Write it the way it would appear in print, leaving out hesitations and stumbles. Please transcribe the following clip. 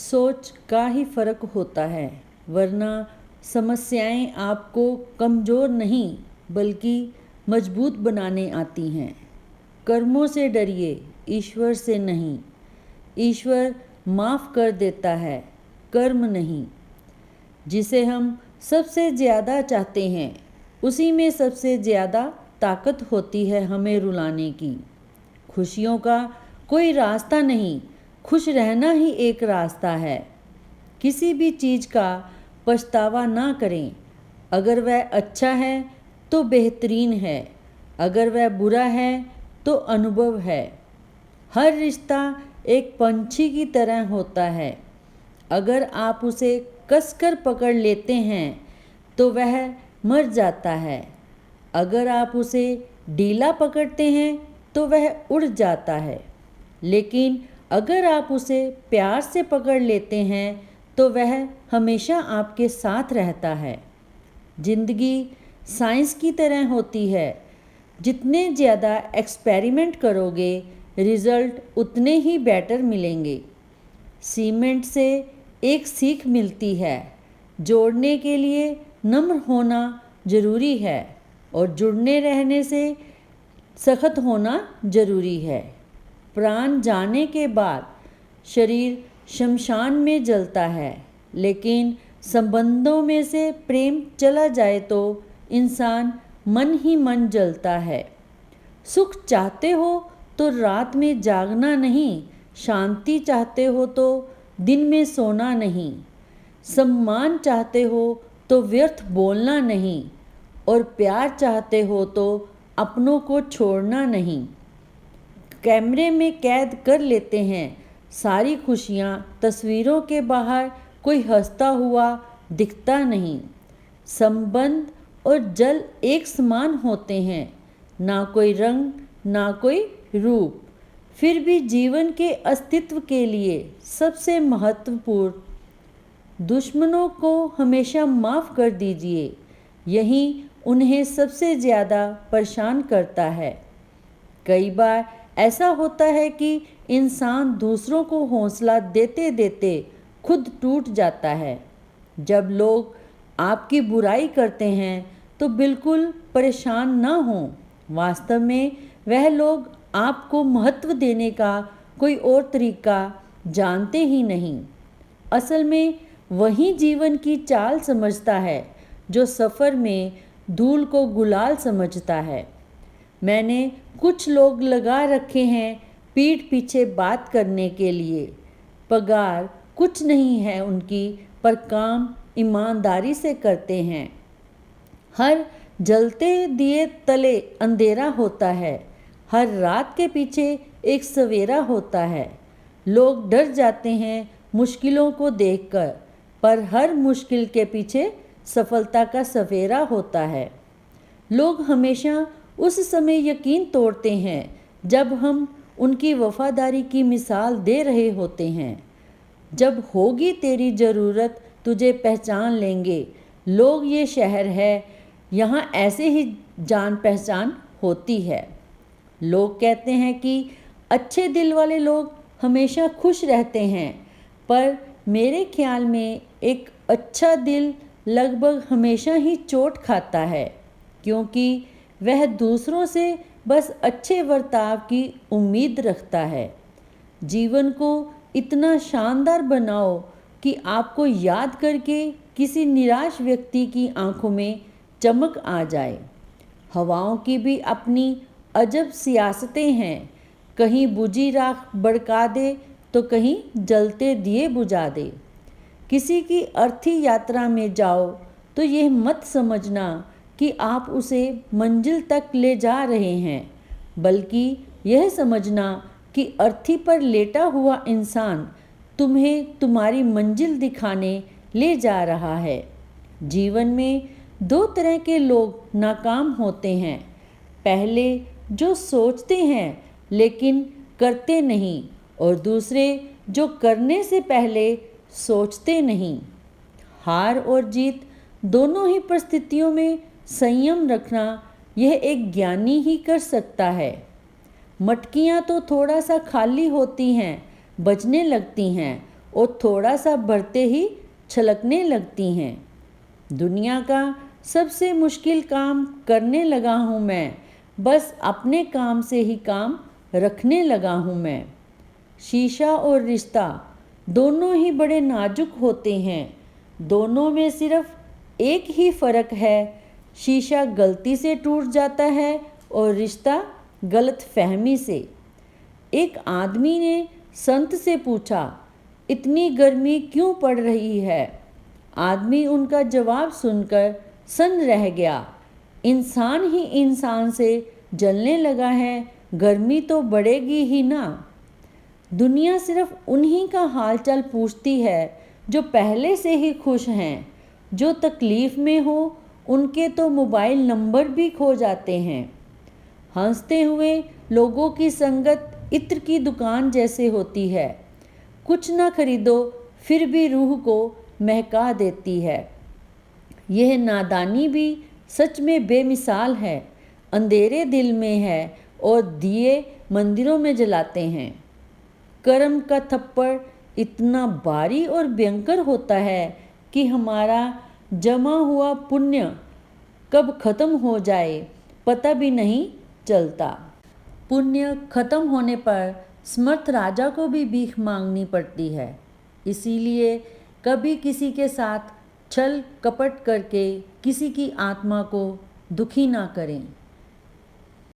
सोच का ही फर्क होता है, वरना समस्याएं आपको कमज़ोर नहीं बल्कि मजबूत बनाने आती हैं। कर्मों से डरिए, ईश्वर से नहीं। ईश्वर माफ़ कर देता है, कर्म नहीं। जिसे हम सबसे ज़्यादा चाहते हैं उसी में सबसे ज़्यादा ताकत होती है हमें रुलाने की। खुशियों का कोई रास्ता नहीं, खुश रहना ही एक रास्ता है। किसी भी चीज़ का पछतावा ना करें। अगर वह अच्छा है तो बेहतरीन है, अगर वह बुरा है तो अनुभव है। हर रिश्ता एक पंछी की तरह होता है। अगर आप उसे कसकर पकड़ लेते हैं तो वह मर जाता है। अगर आप उसे ढीला पकड़ते हैं तो वह उड़ जाता है। लेकिन अगर आप उसे प्यार से पकड़ लेते हैं तो वह हमेशा आपके साथ रहता है। जिंदगी साइंस की तरह होती है। जितने ज़्यादा एक्सपेरिमेंट करोगे रिज़ल्ट उतने ही बेटर मिलेंगे। सीमेंट से एक सीख मिलती है, जोड़ने के लिए नम्र होना ज़रूरी है और जुड़ने रहने से सख्त होना ज़रूरी है। प्राण जाने के बाद शरीर शमशान में जलता है, लेकिन संबंधों में से प्रेम चला जाए तो इंसान मन ही मन जलता है। सुख चाहते हो तो रात में जागना नहीं, शांति चाहते हो तो दिन में सोना नहीं, सम्मान चाहते हो तो व्यर्थ बोलना नहीं, और प्यार चाहते हो तो अपनों को छोड़ना नहीं। कैमरे में कैद कर लेते हैं सारी खुशियाँ, तस्वीरों के बाहर कोई हंसता हुआ दिखता नहीं। संबंध और जल एक समान होते हैं, ना कोई रंग ना कोई रूप। फिर भी जीवन के अस्तित्व के लिए सबसे महत्वपूर्ण। दुश्मनों को हमेशा माफ़ कर दीजिए, यही उन्हें सबसे ज़्यादा परेशान करता है। कई बार ऐसा होता है कि इंसान दूसरों को हौसला देते देते खुद टूट जाता है। जब लोग आपकी बुराई करते हैं तो बिल्कुल परेशान ना हों। वास्तव में वह लोग आपको महत्व देने का कोई और तरीका जानते ही नहीं। असल में वही जीवन की चाल समझता है जो सफ़र में धूल को गुलाल समझता है। मैंने कुछ लोग लगा रखे हैं पीठ पीछे बात करने के लिए। पगार कुछ नहीं है उनकी, पर काम ईमानदारी से करते हैं। हर जलते दिए तले अंधेरा होता है, हर रात के पीछे एक सवेरा होता है। लोग डर जाते हैं मुश्किलों को देखकर, पर हर मुश्किल के पीछे सफलता का सवेरा होता है। लोग हमेशा उस समय यकीन तोड़ते हैं जब हम उनकी वफादारी की मिसाल दे रहे होते हैं। जब होगी तेरी ज़रूरत तुझे पहचान लेंगे। लोग ये शहर है, यहाँ ऐसे ही जान पहचान होती है। लोग कहते हैं कि अच्छे दिल वाले लोग हमेशा खुश रहते हैं, पर मेरे ख्याल में एक अच्छा दिल लगभग हमेशा ही चोट खाता है, क्योंकि वह दूसरों से बस अच्छे बर्ताव की उम्मीद रखता है। जीवन को इतना शानदार बनाओ कि आपको याद करके किसी निराश व्यक्ति की आंखों में चमक आ जाए। हवाओं की भी अपनी अजब सियासतें हैं, कहीं बुझी राख भड़का दे तो कहीं जलते दिए बुझा दे। किसी की अर्थी यात्रा में जाओ तो यह मत समझना कि आप उसे मंजिल तक ले जा रहे हैं, बल्कि यह समझना कि अर्थी पर लेटा हुआ इंसान तुम्हें तुम्हारी मंजिल दिखाने ले जा रहा है। जीवन में दो तरह के लोग नाकाम होते हैं। पहले जो सोचते हैं लेकिन करते नहीं, और दूसरे जो करने से पहले सोचते नहीं। हार और जीत दोनों ही परिस्थितियों में संयम रखना यह एक ज्ञानी ही कर सकता है। मटकियाँ तो थोड़ा सा खाली होती हैं, बजने लगती हैं, और थोड़ा सा भरते ही छलकने लगती हैं। दुनिया का सबसे मुश्किल काम करने लगा हूँ मैं, बस अपने काम से ही काम रखने लगा हूँ मैं। शीशा और रिश्ता दोनों ही बड़े नाजुक होते हैं। दोनों में सिर्फ एक ही फ़र्क है, शीशा गलती से टूट जाता है और रिश्ता गलत फहमी से। एक आदमी ने संत से पूछा, इतनी गर्मी क्यों पड़ रही है? आदमी उनका जवाब सुनकर सन्न रह गया। इंसान ही इंसान से जलने लगा है, गर्मी तो बढ़ेगी ही ना। दुनिया सिर्फ उन्हीं का हालचाल पूछती है जो पहले से ही खुश हैं। जो तकलीफ़ में हो उनके तो मोबाइल नंबर भी खो जाते हैं। हंसते हुए लोगों की संगत इत्र की दुकान जैसे होती है। कुछ ना खरीदो फिर भी रूह को महका देती है। यह नादानी भी सच में बेमिसाल है। अंधेरे दिल में है और दिए मंदिरों में जलाते हैं। कर्म का थप्पड़ इतना भारी और भयंकर होता है कि हमारा जमा हुआ पुण्य कब खत्म हो जाए पता भी नहीं चलता। पुण्य खत्म होने पर समर्थ राजा को भी भीख मांगनी पड़ती है। इसीलिए कभी किसी के साथ छल कपट करके किसी की आत्मा को दुखी ना करें।